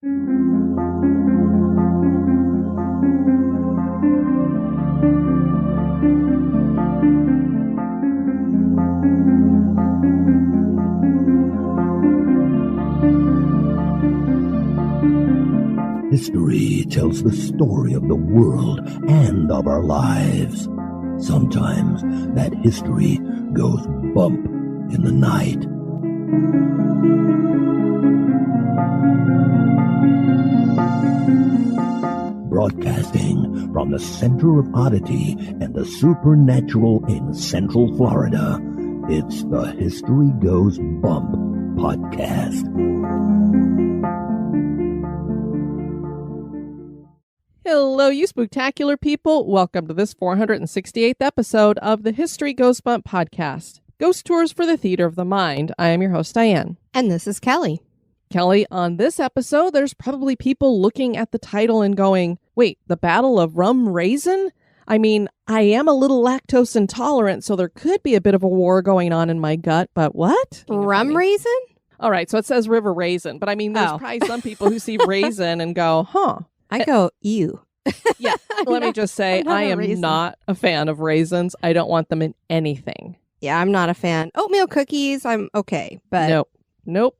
History tells the story of the world and of our lives. Sometimes that history goes bump in the night. Broadcasting from the center of oddity and the supernatural in Central Florida, it's the History Goes Bump podcast. Hello, you spooktacular people. Welcome to this 468th episode of the History Goes Bump podcast. Ghost Tours for the Theater of the Mind. I am your host, Diane. And this is Kelly. Kelly, on this episode, there's probably people looking at the title and going, wait, the Battle of Raisin? I mean, I am a little lactose intolerant, so there could be a bit of a war going on in my gut, but what? Raisin? All right, so it says River Raisin, but I mean, there's probably some people who see raisin and go, huh. I go, ew. Yeah, let me just say, I am not a fan of raisins. I don't want them in anything. Yeah, I'm not a fan. Oatmeal cookies, I'm okay, but... Nope.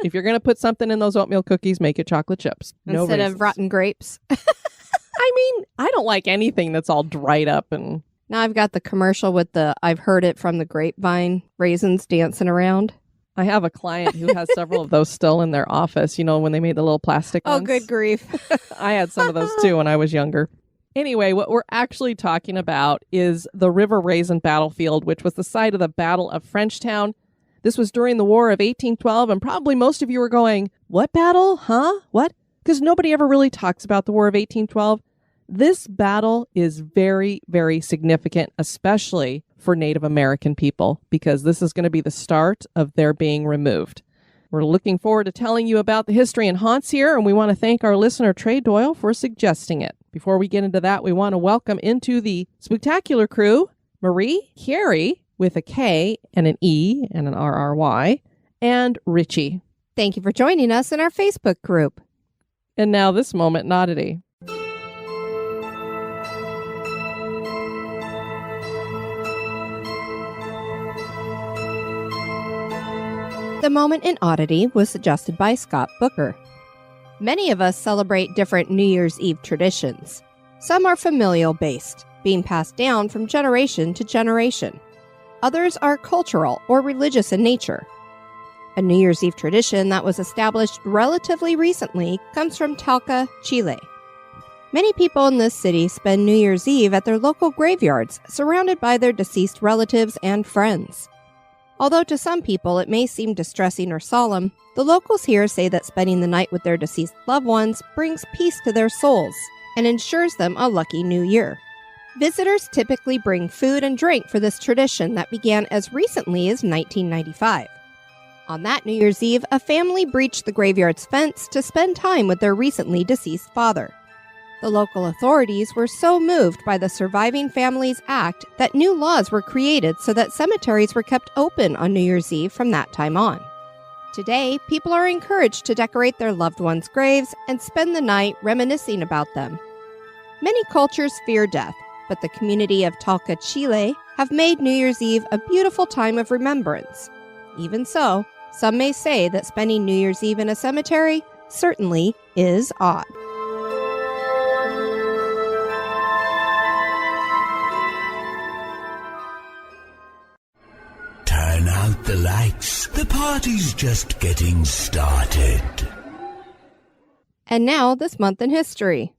If you're going to put something in those oatmeal cookies, make it chocolate chips. Instead of rotten grapes. I mean, I don't like anything that's all dried up and... Now I've got the commercial with I've heard it from the grapevine, raisins dancing around. I have a client who has several of those still in their office, you know, when they made the little plastic ones. Oh, good grief. I had some of those too when I was younger. Anyway, what we're actually talking about is the River Raisin battlefield, which was the site of the Battle of Frenchtown. This was during the War of 1812, and probably most of you were going, what battle? Huh? What? Because nobody ever really talks about the War of 1812. This battle is very, very significant, especially for Native American people, because this is going to be the start of their being removed. We're looking forward to telling you about the history and haunts here, and we want to thank our listener, Tre Doyle, for suggesting it. Before we get into that, we want to welcome into the spooktacular crew, Marie, Carrie, with a K and an E and an RRY, and Richie. Thank you for joining us in our Facebook group. And now this moment in Oddity. The moment in Oddity was suggested by Scott Booker. Many of us celebrate different New Year's Eve traditions. Some are familial-based, being passed down from generation to generation. Others are cultural or religious in nature. A New Year's Eve tradition that was established relatively recently comes from Talca, Chile. Many people in this city spend New Year's Eve at their local graveyards, surrounded by their deceased relatives and friends. Although to some people it may seem distressing or solemn, the locals here say that spending the night with their deceased loved ones brings peace to their souls and ensures them a lucky new year. Visitors typically bring food and drink for this tradition that began as recently as 1995. On that New Year's Eve, a family breached the graveyard's fence to spend time with their recently deceased father. The local authorities were so moved by the surviving family's act that new laws were created so that cemeteries were kept open on New Year's Eve from that time on. Today, people are encouraged to decorate their loved ones' graves and spend the night reminiscing about them. Many cultures fear death, but the community of Talca, Chile, have made New Year's Eve a beautiful time of remembrance. Even so, some may say that spending New Year's Eve in a cemetery certainly is odd. Turn out the lights. The party's just getting started. And now, this month in history.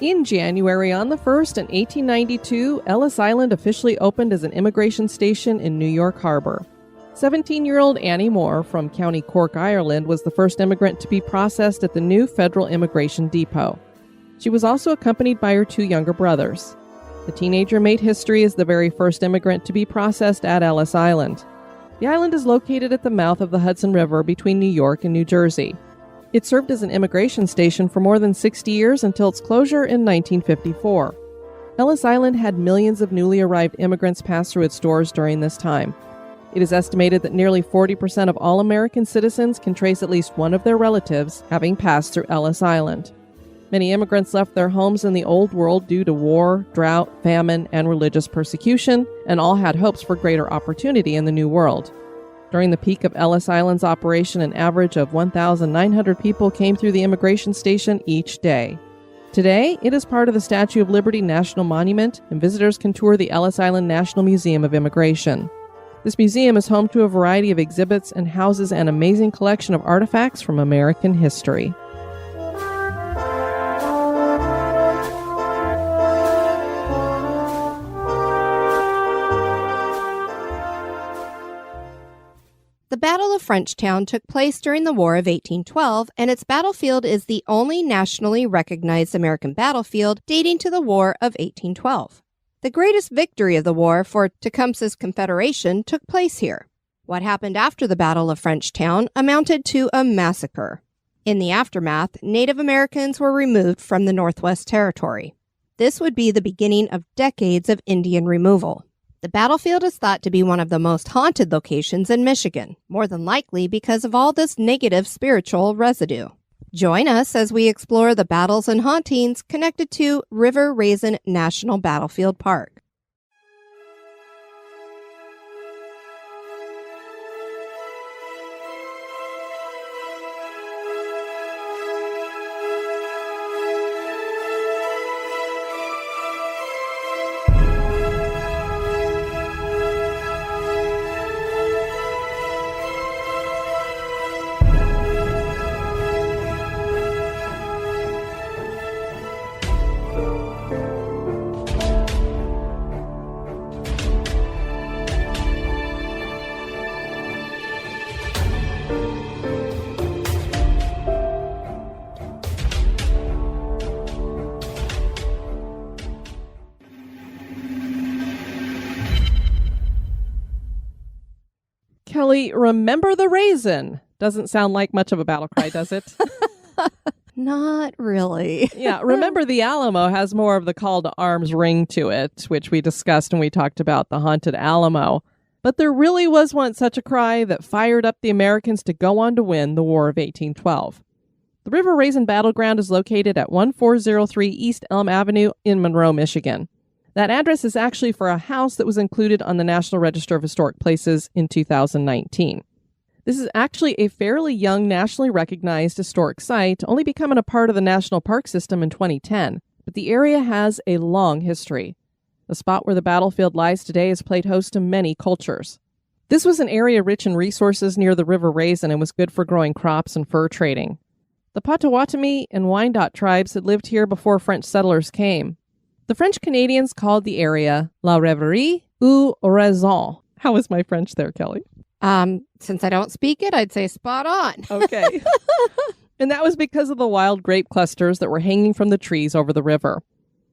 In January on the 1st in 1892, Ellis Island officially opened as an immigration station in New York Harbor. 17-year-old Annie Moore from County Cork, Ireland, was the first immigrant to be processed at the new Federal Immigration Depot. She was also accompanied by her two younger brothers. The teenager made history as the very first immigrant to be processed at Ellis Island. The island is located at the mouth of the Hudson River between New York and New Jersey. It served as an immigration station for more than 60 years until its closure in 1954. Ellis Island had millions of newly arrived immigrants pass through its doors during this time. It is estimated that nearly 40% of all American citizens can trace at least one of their relatives having passed through Ellis Island. Many immigrants left their homes in the Old World due to war, drought, famine, and religious persecution, and all had hopes for greater opportunity in the New World. During the peak of Ellis Island's operation, an average of 1,900 people came through the immigration station each day. Today, it is part of the Statue of Liberty National Monument, and visitors can tour the Ellis Island National Museum of Immigration. This museum is home to a variety of exhibits and houses an amazing collection of artifacts from American history. The Battle of Frenchtown took place during the War of 1812, and its battlefield is the only nationally recognized American battlefield dating to the War of 1812. The greatest victory of the war for Tecumseh's confederation took place here. What happened after the Battle of Frenchtown amounted to a massacre. In the aftermath, Native Americans were removed from the Northwest Territory. This would be the beginning of decades of Indian removal. The battlefield is thought to be one of the most haunted locations in Michigan, more than likely because of all this negative spiritual residue. Join us as we explore the battles and hauntings connected to Raisin National Battlefield Park. Kelly, remember the Raisin? Doesn't sound like much of a battle cry, does it? Not really. Yeah, remember the Alamo has more of the call to arms ring to it, which we discussed when we talked about the haunted Alamo. But there really was once such a cry that fired up the Americans to go on to win the War of 1812. The River Raisin Battleground is located at 1403 East Elm Avenue in Monroe, Michigan. That address is actually for a house that was included on the National Register of Historic Places in 2019. This is actually a fairly young, nationally recognized historic site, only becoming a part of the National Park System in 2010, but the area has a long history. The spot where the battlefield lies today has played host to many cultures. This was an area rich in resources near the River Raisin and was good for growing crops and fur trading. The Potawatomi and Wyandot tribes had lived here before French settlers came. The French Canadians called the area La Rêverie ou Raisin. How was my French there, Kelly? Since I don't speak it, I'd say spot on. Okay. And that was because of the wild grape clusters that were hanging from the trees over the river.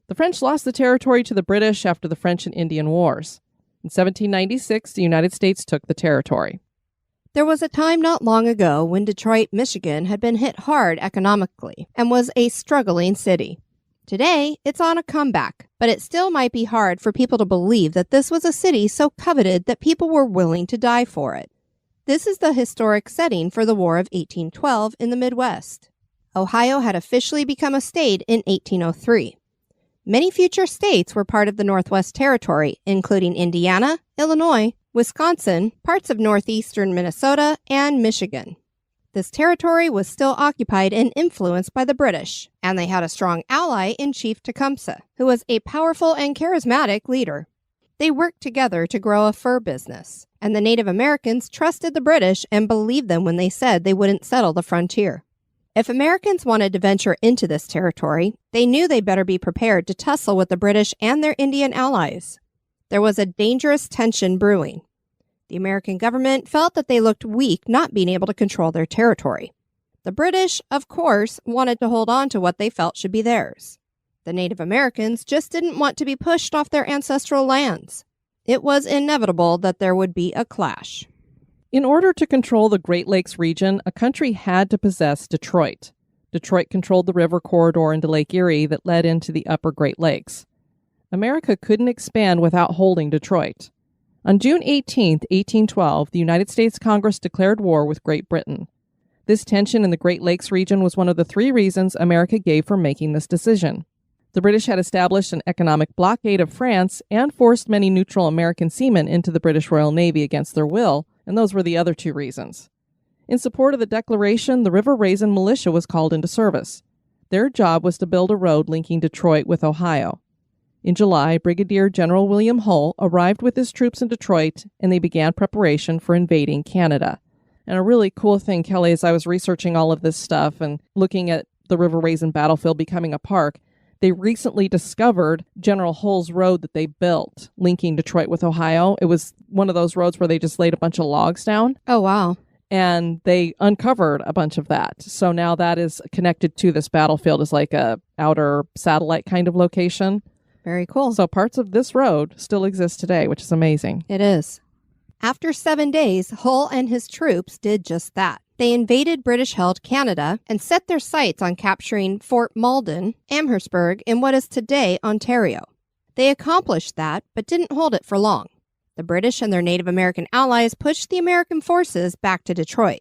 The French lost the territory to the British after the French and Indian Wars. In 1796, the United States took the territory. There was a time not long ago when Detroit, Michigan had been hit hard economically and was a struggling city. Today, it's on a comeback, but it still might be hard for people to believe that this was a city so coveted that people were willing to die for it. This is the historic setting for the War of 1812 in the Midwest. Ohio had officially become a state in 1803. Many future states were part of the Northwest Territory, including Indiana, Illinois, Wisconsin, parts of northeastern Minnesota, and Michigan. This territory was still occupied and influenced by the British, and they had a strong ally in Chief Tecumseh, who was a powerful and charismatic leader. They worked together to grow a fur business, and the Native Americans trusted the British and believed them when they said they wouldn't settle the frontier. If Americans wanted to venture into this territory, they knew they'd better be prepared to tussle with the British and their Indian allies. There was a dangerous tension brewing. The American government felt that they looked weak not being able to control their territory. The British, of course, wanted to hold on to what they felt should be theirs. The Native Americans just didn't want to be pushed off their ancestral lands. It was inevitable that there would be a clash. In order to control the Great Lakes region, a country had to possess Detroit. Detroit controlled the river corridor into Lake Erie that led into the upper Great Lakes. America couldn't expand without holding Detroit. On June 18, 1812, the United States Congress declared war with Great Britain. This tension in the Great Lakes region was one of the 3 reasons America gave for making this decision. The British had established an economic blockade of France and forced many neutral American seamen into the British Royal Navy against their will, and those were the other 2 reasons. In support of the declaration, the River Raisin militia was called into service. Their job was to build a road linking Detroit with Ohio. In July, Brigadier General William Hull arrived with his troops in Detroit, and they began preparation for invading Canada. And a really cool thing, Kelly, as I was researching all of this stuff and looking at the River Raisin battlefield becoming a park, they recently discovered General Hull's road that they built linking Detroit with Ohio. It was one of those roads where they just laid a bunch of logs down. Oh, wow. And they uncovered a bunch of that. So now that is connected to this battlefield as like a outer satellite kind of location. Very cool. So parts of this road still exist today, which is amazing. It is. After 7 days, Hull and his troops did just that. They invaded British-held Canada and set their sights on capturing Fort Malden, Amherstburg, in what is today Ontario. They accomplished that, but didn't hold it for long. The British and their Native American allies pushed the American forces back to Detroit.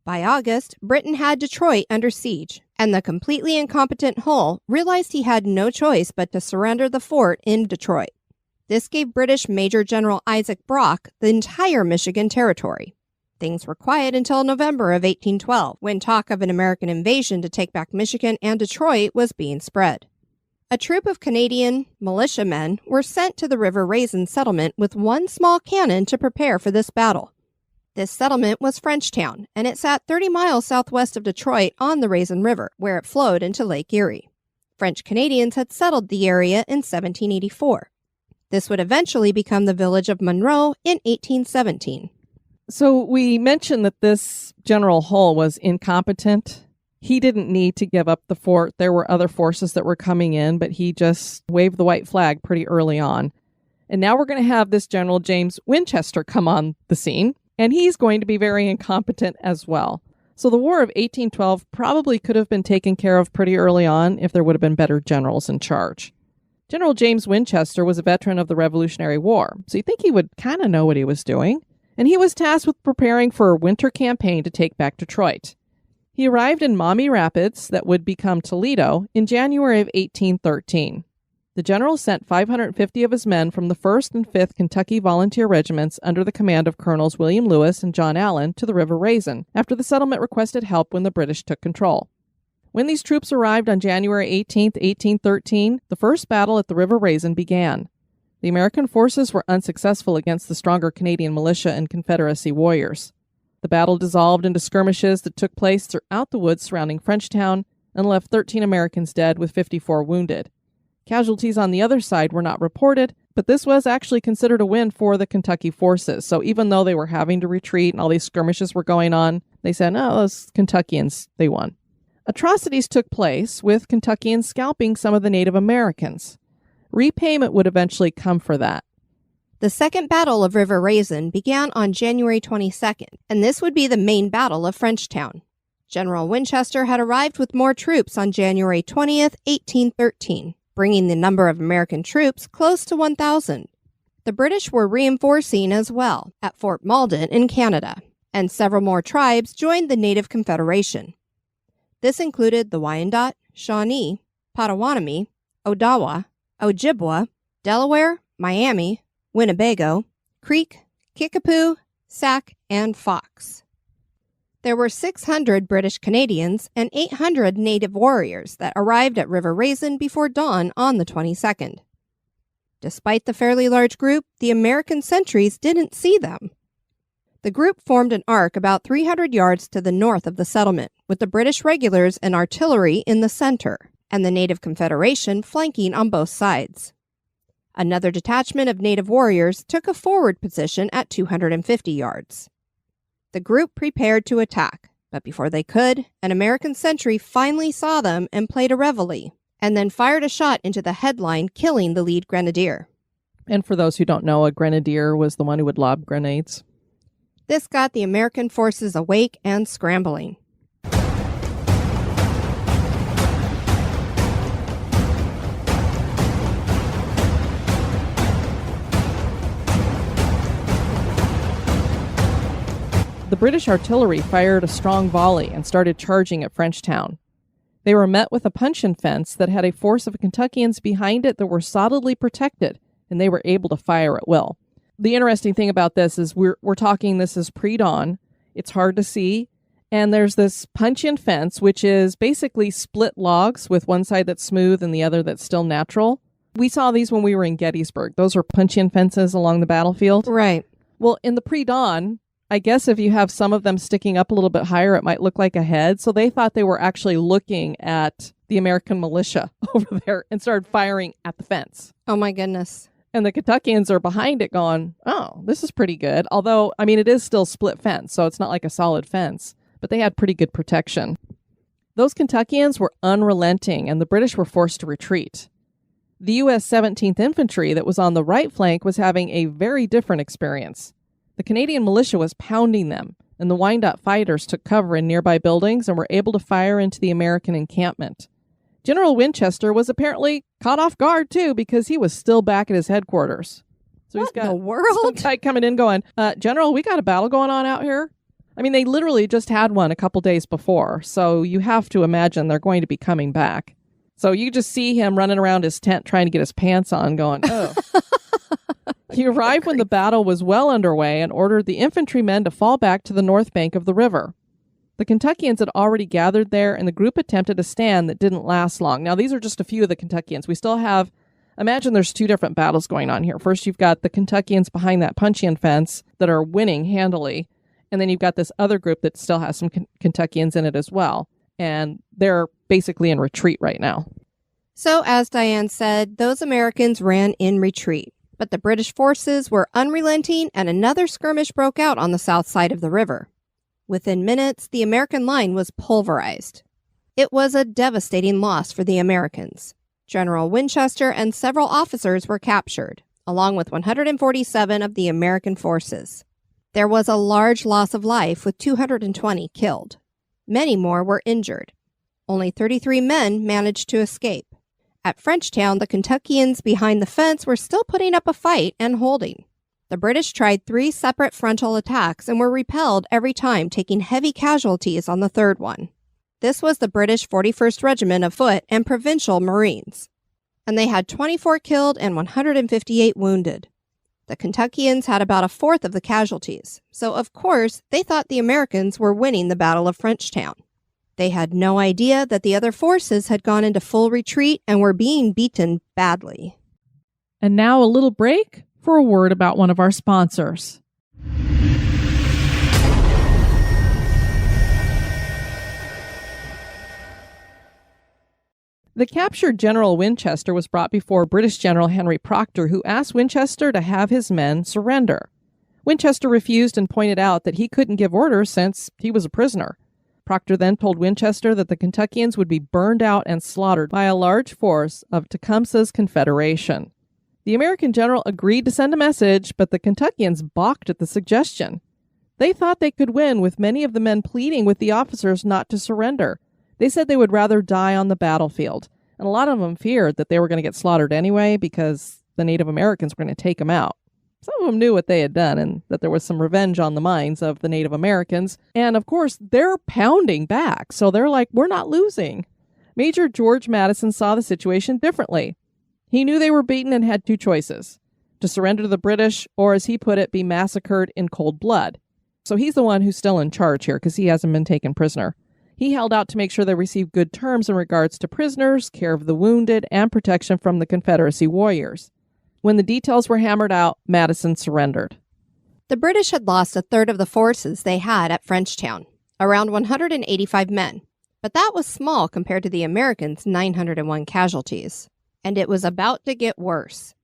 By August, Britain had Detroit under siege, and the completely incompetent Hull realized he had no choice but to surrender the fort in Detroit. This gave British Major General Isaac Brock the entire Michigan territory. Things were quiet until November of 1812, when talk of an American invasion to take back Michigan and Detroit was being spread. A troop of Canadian militiamen were sent to the River Raisin settlement with one small cannon to prepare for this battle. This settlement was Frenchtown, and it sat 30 miles southwest of Detroit on the Raisin River, where it flowed into Lake Erie. French Canadians had settled the area in 1784. This would eventually become the village of Monroe in 1817. So we mentioned that this General Hull was incompetent. He didn't need to give up the fort. There were other forces that were coming in, but he just waved the white flag pretty early on. And now we're going to have this General James Winchester come on the scene, and he's going to be very incompetent as well. So the War of 1812 probably could have been taken care of pretty early on if there would have been better generals in charge. General James Winchester was a veteran of the Revolutionary War, so you'd think he would kind of know what he was doing. And he was tasked with preparing for a winter campaign to take back Detroit. He arrived in Maumee Rapids, that would become Toledo, in January of 1813. The general sent 550 of his men from the 1st and 5th Kentucky Volunteer Regiments under the command of Colonels William Lewis and John Allen to the River Raisin, after the settlement requested help when the British took control. When these troops arrived on January 18, 1813, the first battle at the River Raisin began. The American forces were unsuccessful against the stronger Canadian militia and Confederacy warriors. The battle dissolved into skirmishes that took place throughout the woods surrounding Frenchtown and left 13 Americans dead with 54 wounded. Casualties on the other side were not reported, but this was actually considered a win for the Kentucky forces. So even though they were having to retreat and all these skirmishes were going on, they said, "No, those Kentuckians, they won." Atrocities took place, with Kentuckians scalping some of the Native Americans. Repayment would eventually come for that. The Second Battle of River Raisin began on January 22nd, and this would be the main battle of Frenchtown. General Winchester had arrived with more troops on January 20th, 1813, bringing the number of American troops close to 1,000. The British were reinforcing as well at Fort Malden in Canada, and several more tribes joined the Native Confederation. This included the Wyandot, Shawnee, Potawatomi, Odawa, Ojibwa, Delaware, Miami, Winnebago, Creek, Kickapoo, Sac, and Fox. There were 600 British Canadians and 800 native warriors that arrived at River Raisin before dawn on the 22nd. Despite the fairly large group, the American sentries didn't see them. The group formed an arc about 300 yards to the north of the settlement, with the British regulars and artillery in the center, and the Native Confederation flanking on both sides. Another detachment of native warriors took a forward position at 250 yards. The group prepared to attack, but before they could, an American sentry finally saw them and played a reveille, and then fired a shot into the headline, killing the lead grenadier. And for those who don't know, a grenadier was the one who would lob grenades. This got the American forces awake and scrambling. The British artillery fired a strong volley and started charging at Frenchtown. They were met with a puncheon fence that had a force of Kentuckians behind it that were solidly protected, and they were able to fire at will. The interesting thing about this is we're talking this is pre-dawn. It's hard to see. And there's this puncheon fence, which is basically split logs with one side that's smooth and the other that's still natural. We saw these when we were in Gettysburg. Those are puncheon fences along the battlefield. Right. Well, in the pre-dawn, I guess if you have some of them sticking up a little bit higher, it might look like a head. So they thought they were actually looking at the American militia over there and started firing at the fence. Oh, my goodness. And the Kentuckians are behind it going, oh, this is pretty good. Although, I mean, it is still split fence, so it's not like a solid fence. But they had pretty good protection. Those Kentuckians were unrelenting, and the British were forced to retreat. The U.S. 17th Infantry that was on the right flank was having a very different experience. The Canadian militia was pounding them, and the wind-up fighters took cover in nearby buildings and were able to fire into the American encampment. General Winchester was apparently caught off guard, too, because he was still back at his headquarters. So What he's got in the world? some guy coming in going, General, we got a battle going on out here. I mean, they literally just had one a couple days before, so you have to imagine they're going to be coming back. So you just see him running around his tent trying to get his pants on going, oh. He arrived when the battle was well underway and ordered the infantrymen to fall back to the north bank of the river. The Kentuckians had already gathered there, and the group attempted a stand that didn't last long. Now, these are just a few of the Kentuckians. We still have, imagine there's two different battles going on here. First, you've got the Kentuckians behind that puncheon fence that are winning handily, and then you've got this other group that still has some Kentuckians in it as well, and they're basically in retreat right now. So, as Diane said, those Americans ran in retreat, but the British forces were unrelenting and another skirmish broke out on the south side of the river. Within minutes, the American line was pulverized. It was a devastating loss for the Americans. General Winchester and several officers were captured, along with 147 of the American forces. There was a large loss of life with 220 killed. Many more were injured. Only 33 men managed to escape. At Frenchtown, the Kentuckians behind the fence were still putting up a fight and holding. The British tried 3 separate frontal attacks and were repelled every time, taking heavy casualties on the third one. This was the British 41st Regiment of Foot and Provincial Marines, and they had 24 killed and 158 wounded. The Kentuckians had about a fourth of the casualties, so of course they thought the Americans were winning the Battle of Frenchtown. They had no idea that the other forces had gone into full retreat and were being beaten badly. And now a little break for a word about one of our sponsors. The captured General Winchester was brought before British General Henry Proctor, who asked Winchester to have his men surrender. Winchester refused and pointed out that he couldn't give orders since he was a prisoner. Proctor then told Winchester that the Kentuckians would be burned out and slaughtered by a large force of Tecumseh's confederation. The American general agreed to send a message, but the Kentuckians balked at the suggestion. They thought they could win, with many of the men pleading with the officers not to surrender. They said they would rather die on the battlefield, and a lot of them feared that they were going to get slaughtered anyway because the Native Americans were going to take them out. Some of them knew what they had done and that there was some revenge on the minds of the Native Americans. And of course, they're pounding back, so they're like, we're not losing. Major George Madison saw the situation differently. He knew they were beaten and had 2 choices: to surrender to the British, or as he put it, be massacred in cold blood. So he's the one who's still in charge here because he hasn't been taken prisoner. He held out to make sure they received good terms in regards to prisoners, care of the wounded, and protection from the Confederacy warriors. When the details were hammered out, Madison surrendered. The British had lost a third of the forces they had at Frenchtown, around 185 men, but that was small compared to the Americans' 901 casualties. And it was about to get worse.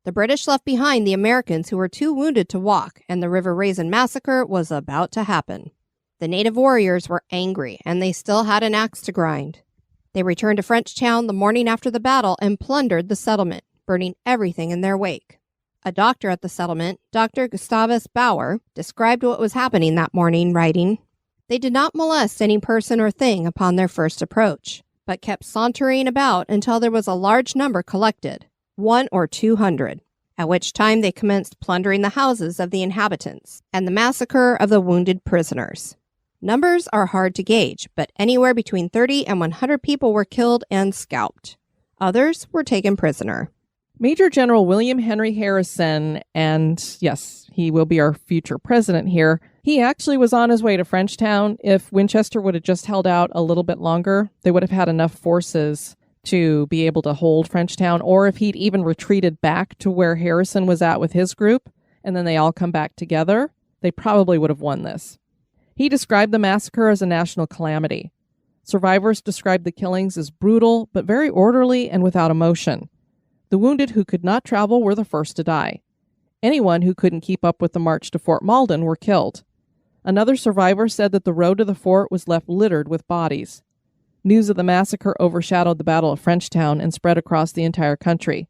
The British left behind the Americans who were too wounded to walk, and the River Raisin massacre was about to happen. The native warriors were angry, and they still had an axe to grind. They returned to Frenchtown the morning after the battle and plundered the settlement, burning everything in their wake. A doctor at the settlement, Dr. Gustavus Bauer, described what was happening that morning, writing, "They did not molest any person or thing upon their first approach, but kept sauntering about until there was a large number collected, 100 or 200, at which time they commenced plundering the houses of the inhabitants, and the massacre of the wounded prisoners. Numbers are hard to gauge, but anywhere between 30 and 100 people were killed and scalped. Others were taken prisoner." Major General William Henry Harrison, and yes, he will be our future president here, he actually was on his way to Frenchtown. If Winchester would have just held out a little bit longer, they would have had enough forces to be able to hold Frenchtown, or if he'd even retreated back to where Harrison was at with his group, and then they all come back together, they probably would have won this. He described the massacre as a national calamity. Survivors described the killings as brutal, but very orderly and without emotion. The wounded who could not travel were the first to die. Anyone who couldn't keep up with the march to Fort Malden were killed. Another survivor said that the road to the fort was left littered with bodies. News of the massacre overshadowed the Battle of Frenchtown and spread across the entire country.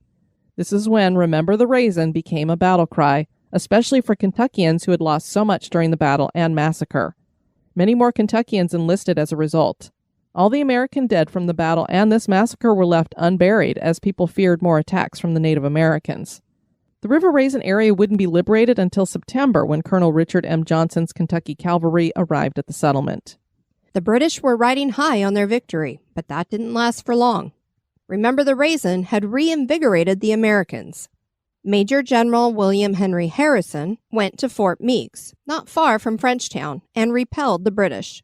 This is when "Remember the Raisin" became a battle cry, especially for Kentuckians who had lost so much during the battle and massacre. Many more Kentuckians enlisted as a result. All the American dead from the battle and this massacre were left unburied as people feared more attacks from the Native Americans. The River Raisin area wouldn't be liberated until September, when Colonel Richard M. Johnson's Kentucky cavalry arrived at the settlement. The British were riding high on their victory, but that didn't last for long. Remember the Raisin had reinvigorated the Americans. Major General William Henry Harrison went to Fort Meigs, not far from Frenchtown, and repelled the British.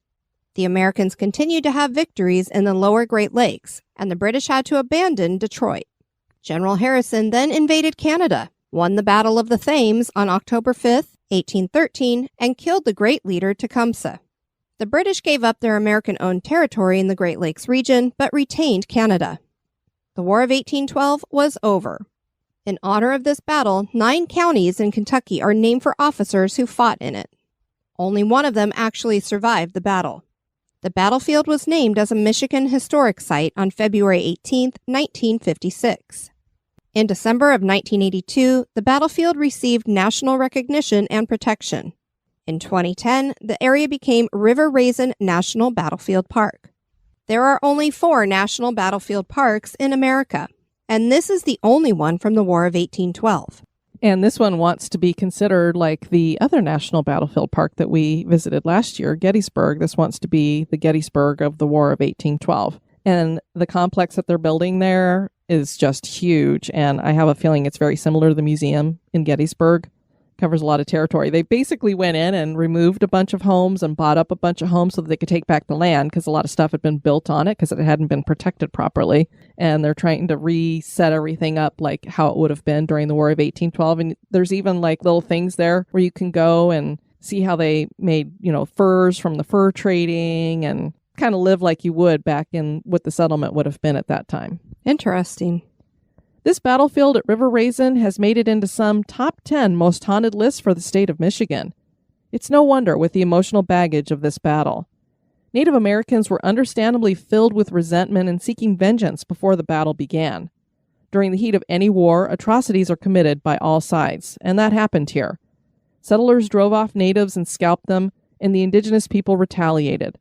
The Americans continued to have victories in the lower Great Lakes, and the British had to abandon Detroit. General Harrison then invaded Canada, won the Battle of the Thames on October 5, 1813, and killed the great leader Tecumseh. The British gave up their American-owned territory in the Great Lakes region, but retained Canada. The War of 1812 was over. In honor of this battle, 9 counties in Kentucky are named for officers who fought in it. Only one of them actually survived the battle. The battlefield was named as a Michigan Historic Site on February 18, 1956. In December of 1982, the battlefield received national recognition and protection. In 2010, the area became River Raisin National Battlefield Park. There are only 4 national battlefield parks in America, and this is the only one from the War of 1812. And this one wants to be considered like the other national battlefield park that we visited last year, Gettysburg. This wants to be the Gettysburg of the War of 1812. And the complex that they're building there is just huge. And I have a feeling it's very similar to the museum in Gettysburg. Covers a lot of territory. They basically went in and removed a bunch of homes and bought up a bunch of homes so that they could take back the land, because a lot of stuff had been built on it because it hadn't been protected properly. And they're trying to reset everything up like how it would have been during the War of 1812. And there's even like little things there where you can go and see how they made, furs from the fur trading and kind of live like you would back in what the settlement would have been at that time. Interesting. This battlefield at River Raisin has made it into some top 10 most haunted lists for the state of Michigan. It's no wonder with the emotional baggage of this battle. Native Americans were understandably filled with resentment and seeking vengeance before the battle began. During the heat of any war, atrocities are committed by all sides, and that happened here. Settlers drove off natives and scalped them, and the indigenous people retaliated.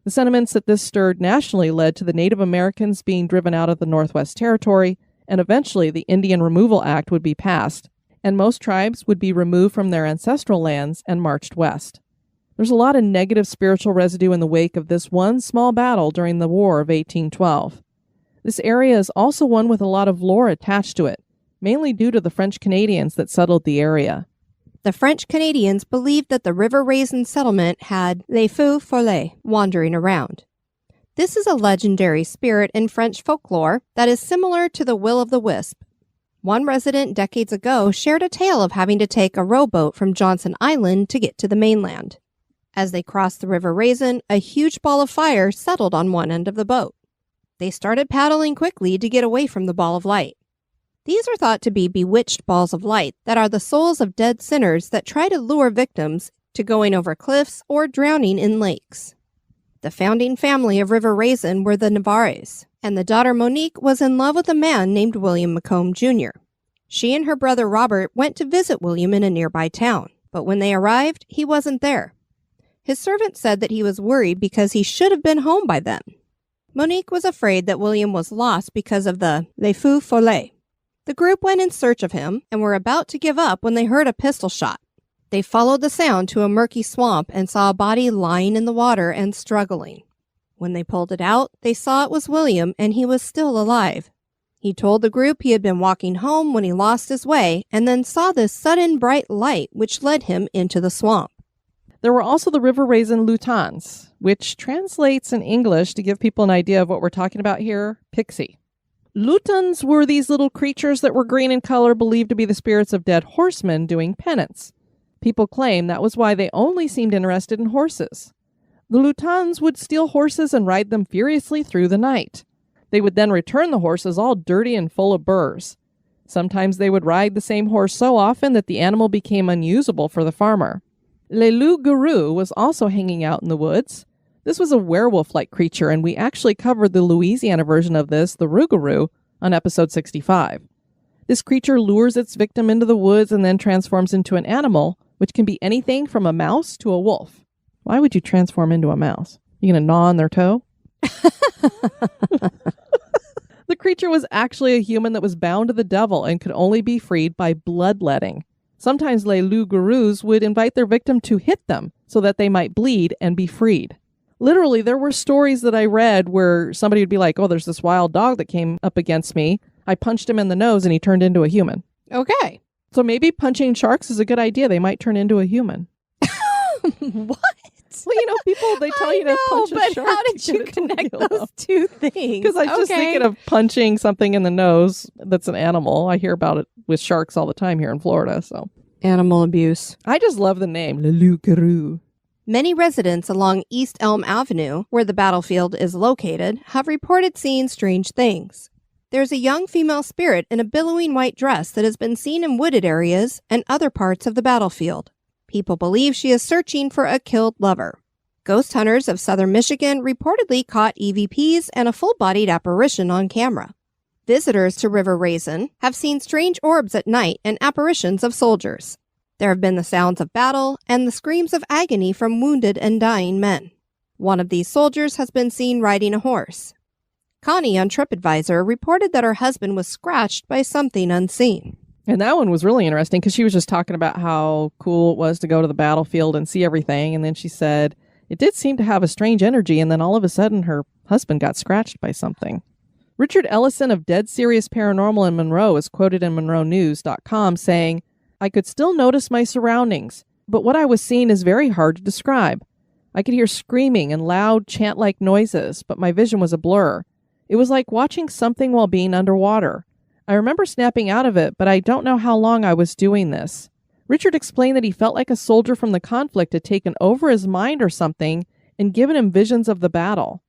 The sentiments that this stirred nationally led to the Native Americans being driven out of the Northwest Territory, and eventually the Indian Removal Act would be passed, and most tribes would be removed from their ancestral lands and marched west. There's a lot of negative spiritual residue in the wake of this one small battle during the War of 1812. This area is also one with a lot of lore attached to it, mainly due to the French Canadians that settled the area. The French Canadians believed that the River Raisin settlement had les feux follets wandering around. This is a legendary spirit in French folklore that is similar to the will-o'-the-wisp. One resident decades ago shared a tale of having to take a rowboat from Johnson Island to get to the mainland. As they crossed the River Raisin, a huge ball of fire settled on one end of the boat. They started paddling quickly to get away from the ball of light. These are thought to be bewitched balls of light that are the souls of dead sinners that try to lure victims to going over cliffs or drowning in lakes. The founding family of River Raisin were the Navarres, and the daughter Monique was in love with a man named William Macomb Jr. She and her brother Robert went to visit William in a nearby town, but when they arrived, he wasn't there. His servant said that he was worried because he should have been home by then. Monique was afraid that William was lost because of the Les Feux Follets. The group went in search of him and were about to give up when they heard a pistol shot. They followed the sound to a murky swamp and saw a body lying in the water and struggling. When they pulled it out, they saw it was William and he was still alive. He told the group he had been walking home when he lost his way and then saw this sudden bright light which led him into the swamp. There were also the river raisin lutans, which translates in English, to give people an idea of what we're talking about here, pixie. Lutans were these little creatures that were green in color, believed to be the spirits of dead horsemen doing penance. People claim that was why they only seemed interested in horses. The lutans would steal horses and ride them furiously through the night. They would then return the horses all dirty and full of burrs. Sometimes they would ride the same horse so often that the animal became unusable for the farmer. Le loup-garou was also hanging out in the woods. This was a werewolf-like creature, and we actually covered the Louisiana version of this, the rougarou, on episode 65. This creature lures its victim into the woods and then transforms into an animal, which can be anything from a mouse to a wolf. Why would you transform into a mouse? You gonna gnaw on their toe? The creature was actually a human that was bound to the devil and could only be freed by bloodletting. Sometimes les loups-garous would invite their victim to hit them so that they might bleed and be freed. Literally, there were stories that I read where somebody would be like, oh, there's this wild dog that came up against me. I punched him in the nose and he turned into a human. Okay. So maybe punching sharks is a good idea. They might turn into a human. What? Well, you know, people, they tell you to punch a shark. But how did you connect those two things? Because I was just thinking of punching something in the nose that's an animal. I hear about it with sharks all the time here in Florida. So animal abuse. I just love the name, Le Loup-garou. Many residents along East Elm Avenue, where the battlefield is located, have reported seeing strange things. There's a young female spirit in a billowing white dress that has been seen in wooded areas and other parts of the battlefield. People believe she is searching for a killed lover. Ghost hunters of southern Michigan reportedly caught EVPs and a full-bodied apparition on camera. Visitors to River Raisin have seen strange orbs at night and apparitions of soldiers. There have been the sounds of battle and the screams of agony from wounded and dying men. One of these soldiers has been seen riding a horse. Connie on TripAdvisor reported that her husband was scratched by something unseen. And that one was really interesting because she was just talking about how cool it was to go to the battlefield and see everything. And then she said it did seem to have a strange energy. And then all of a sudden her husband got scratched by something. Richard Ellison of Dead Serious Paranormal in Monroe is quoted in MonroeNews.com saying, I could still notice my surroundings, but what I was seeing is very hard to describe. I could hear screaming and loud chant-like noises, but my vision was a blur. It was like watching something while being underwater. I remember snapping out of it, but I don't know how long I was doing this. Richard explained that he felt like a soldier from the conflict had taken over his mind or something and given him visions of the battle.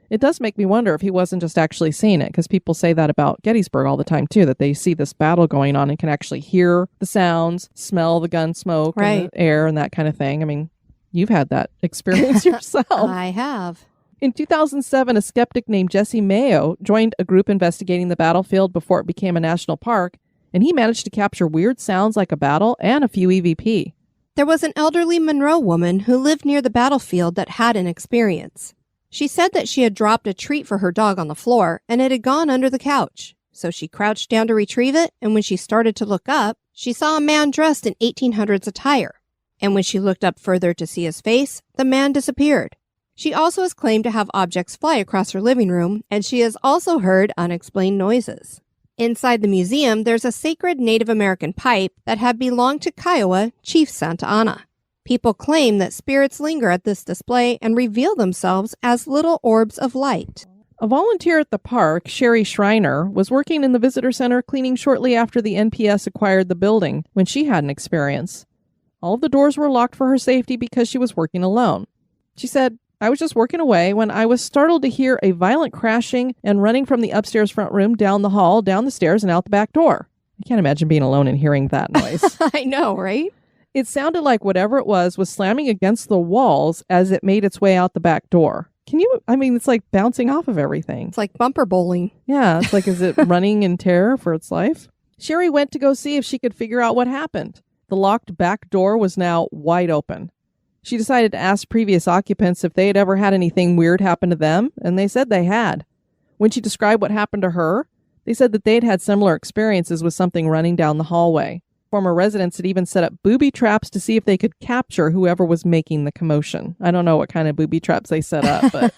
It does make me wonder if he wasn't just actually seeing it, because people say that about Gettysburg all the time, too, that they see this battle going on and can actually hear the sounds, smell the gun smoke and the air and that kind of thing. I mean, you've had that experience yourself. I have. In 2007, a skeptic named Jesse Mayo joined a group investigating the battlefield before it became a national park, and he managed to capture weird sounds like a battle and a few EVP. There was an elderly Monroe woman who lived near the battlefield that had an experience. She said that she had dropped a treat for her dog on the floor, and it had gone under the couch. So she crouched down to retrieve it, and when she started to look up, she saw a man dressed in 1800s attire. And when she looked up further to see his face, the man disappeared. She also has claimed to have objects fly across her living room, and she has also heard unexplained noises. Inside the museum, there's a sacred Native American pipe that had belonged to Kiowa Chief Santa Anna. People claim that spirits linger at this display and reveal themselves as little orbs of light. A volunteer at the park, Sherry Schreiner, was working in the visitor center cleaning shortly after the NPS acquired the building when she had an experience. All of the doors were locked for her safety because she was working alone. She said, I was just working away when I was startled to hear a violent crashing and running from the upstairs front room down the hall, down the stairs, and out the back door. I can't imagine being alone and hearing that noise. I know, right? It sounded like whatever it was slamming against the walls as it made its way out the back door. It's like bouncing off of everything. It's like bumper bowling. Yeah, it's like, is it running in terror for its life? Sherry went to go see if she could figure out what happened. The locked back door was now wide open. She decided to ask previous occupants if they had ever had anything weird happen to them, and they said they had. When she described what happened to her, they said that they'd had similar experiences with something running down the hallway. Former residents had even set up booby traps to see if they could capture whoever was making the commotion. I don't know what kind of booby traps they set up, but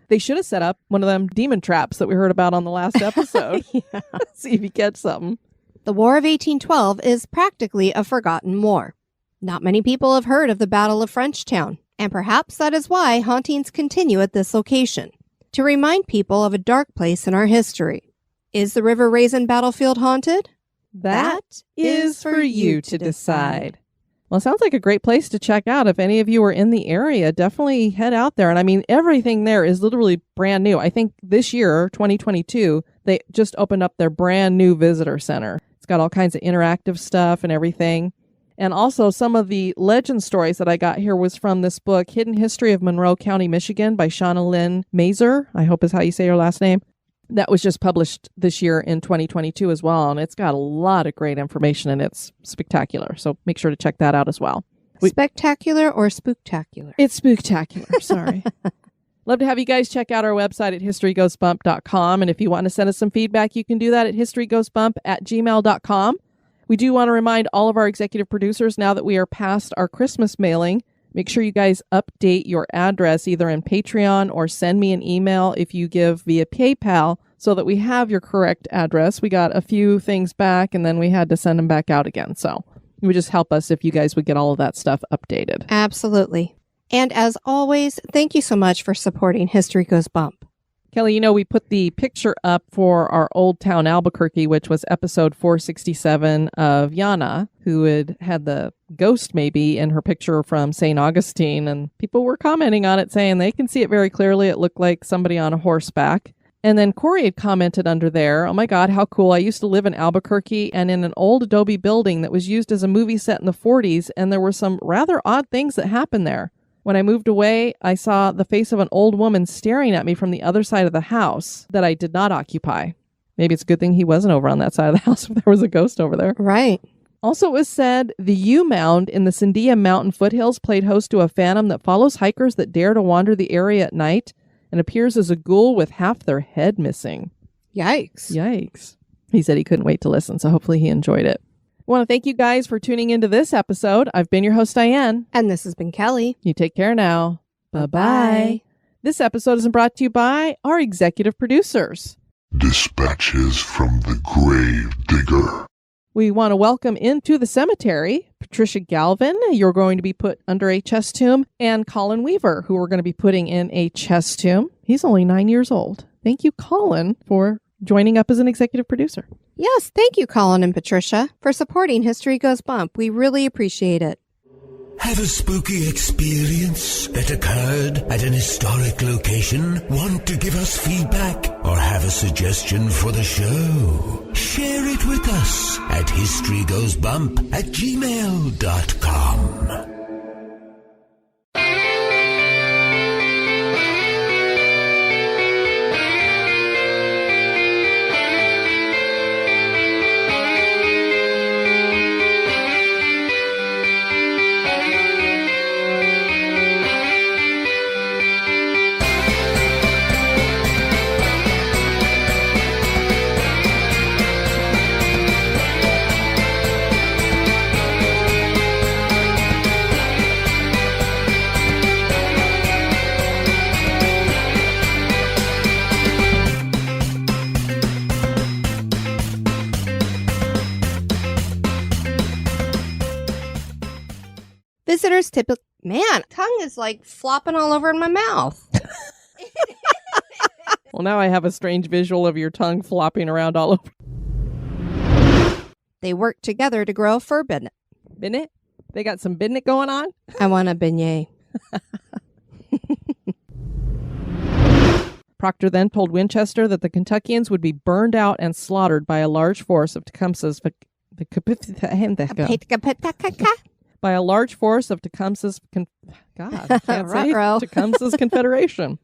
they should have set up one of them demon traps that we heard about on the last episode. Yeah. See if you catch something. The War of 1812 is practically a forgotten war. Not many people have heard of the Battle of Frenchtown, and perhaps that is why hauntings continue at this location, to remind people of a dark place in our history. Is the River Raisin battlefield haunted? That is for you to decide. Well, it sounds like a great place to check out. If any of you are in the area, definitely head out there. And I mean, everything there is literally brand new. I think this year, 2022, they just opened up their brand new visitor center. It's got all kinds of interactive stuff and everything. And also some of the legend stories that I got here was from this book, Hidden History of Monroe County, Michigan by Shauna Lynn Mazer, I hope is how you say her last name. That was just published this year in 2022 as well. And it's got a lot of great information and it's spectacular. So make sure to check that out as well. Spectacular or spooktacular? It's spooktacular. Sorry. Love to have you guys check out our website at historygoesbump.com. And if you want to send us some feedback, you can do that at historygoesbump@gmail.com. We do want to remind all of our executive producers now that we are past our Christmas mailing, make sure you guys update your address either in Patreon or send me an email if you give via PayPal so that we have your correct address. We got a few things back and then we had to send them back out again. So it would just help us if you guys would get all of that stuff updated. Absolutely. And as always, thank you so much for supporting History Goes Bump. Kelly, you know, we put the picture up for our Old Town Albuquerque, which was episode 467 of Yana, who had the ghost maybe in her picture from St. Augustine. And people were commenting on it saying they can see it very clearly. It looked like somebody on a horseback. And then Corey had commented under there, oh my God, how cool. I used to live in Albuquerque and in an old adobe building that was used as a movie set in the 40s. And there were some rather odd things that happened there. When I moved away, I saw the face of an old woman staring at me from the other side of the house that I did not occupy. Maybe it's a good thing he wasn't over on that side of the house if there was a ghost over there. Right. Also, it was said the U-Mound in the Sandia Mountain foothills played host to a phantom that follows hikers that dare to wander the area at night and appears as a ghoul with half their head missing. Yikes. Yikes. He said he couldn't wait to listen, so hopefully he enjoyed it. I want to thank you guys for tuning into this episode. I've been your host, Diane. And this has been Kelly. You take care now. Bye-bye. Bye-bye. This episode is brought to you by our executive producers. Dispatches from the Grave Digger. We want to welcome into the cemetery Patricia Galvin, you're going to be put under a chest tomb, and Colin Weaver, who we're going to be putting in a chest tomb. He's only 9 years old. Thank you, Colin, for joining up as an executive producer. Yes, thank you, Colin and Patricia, for supporting History Goes Bump. We really appreciate it. Have a spooky experience that occurred at an historic location? Want to give us feedback or have a suggestion for the show? Share it with us at historygoesbump@gmail.com. Visitors typically... Man, tongue is like flopping all over in my mouth. Well, now I have a strange visual of your tongue flopping around all over. They work together to grow a fur bidnet. Bidnet? They got some bidnet going on? I want a beignet. Proctor then told Winchester that the Kentuckians would be burned out and slaughtered by a large force of Tecumseh's by a large force of Tecumseh's Tecumseh's confederation.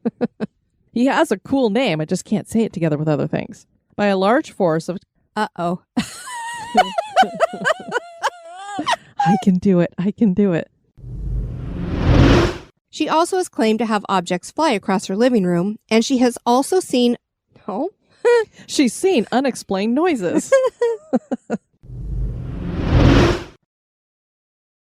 He has a cool name. I just can't say it together with other things. By a large force of Uh-oh. I can do it. I can do it. She also has claimed to have objects fly across her living room, and she has also seen... Oh? She's seen unexplained noises.